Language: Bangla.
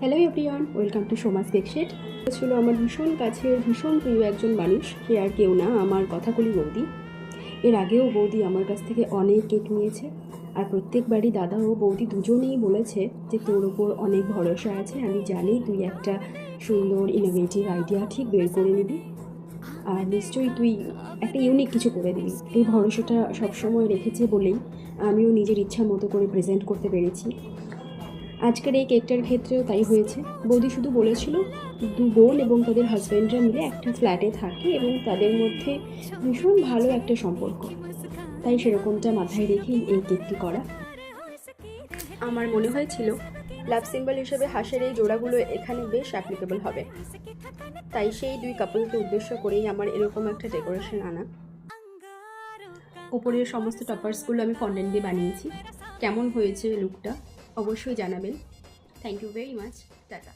Hello everyone, welcome to Soma's cake shed. ছিল আমার ভীষণ কাছের ভীষণ প্রিয় একজন মানুষ, সে আর কেউ না, আমার কথাকলি বৌদি। এর আগেও বৌদি আমার কাছ থেকে অনেক কেক নিয়েছে, আর প্রত্যেকবারই দাদা ও বৌদি দুজনেই বলেছে যে তোর ওপর অনেক ভরসা আছে, আমি জানি তুই একটা সুন্দর ইনোভেটিভ আইডিয়া ঠিক বের করে নিবি, আর নিশ্চয়ই তুই একটা ইউনিক কিছু করে দিবি। এই ভরসাটা সবসময় রেখেছে বলেই আমিও নিজের ইচ্ছা মতো করে প্রেজেন্ট করতে পেরেছি। আজকের এই কেকটার ক্ষেত্রেও তাই হয়েছে। বৌদি শুধু বলেছিল দু বোন এবং তাদের হাজব্যান্ডরা মিলে একটা ফ্ল্যাটে থাকে এবং তাদের মধ্যে ভীষণ ভালো একটা সম্পর্ক, তাই সেরকমটা মাথায় রেখেই এই কেকটি করা। আমার মনে হয়েছিল লাভ সিম্বল হিসেবে হাঁসের এই জোড়াগুলো এখানে বেশ অ্যাপ্লিকেবল হবে, তাই সেই দুই কাপলকে উদ্দেশ্য করেই আমার এরকম একটা ডেকোরেশন আনা। ওপরের সমস্ত টপার্সগুলো আমি ফন্ডেন্ট দিয়ে বানিয়েছি। কেমন হয়েছে লুকটা অবশ্যই জানাবেন। Thank you very much. Tata.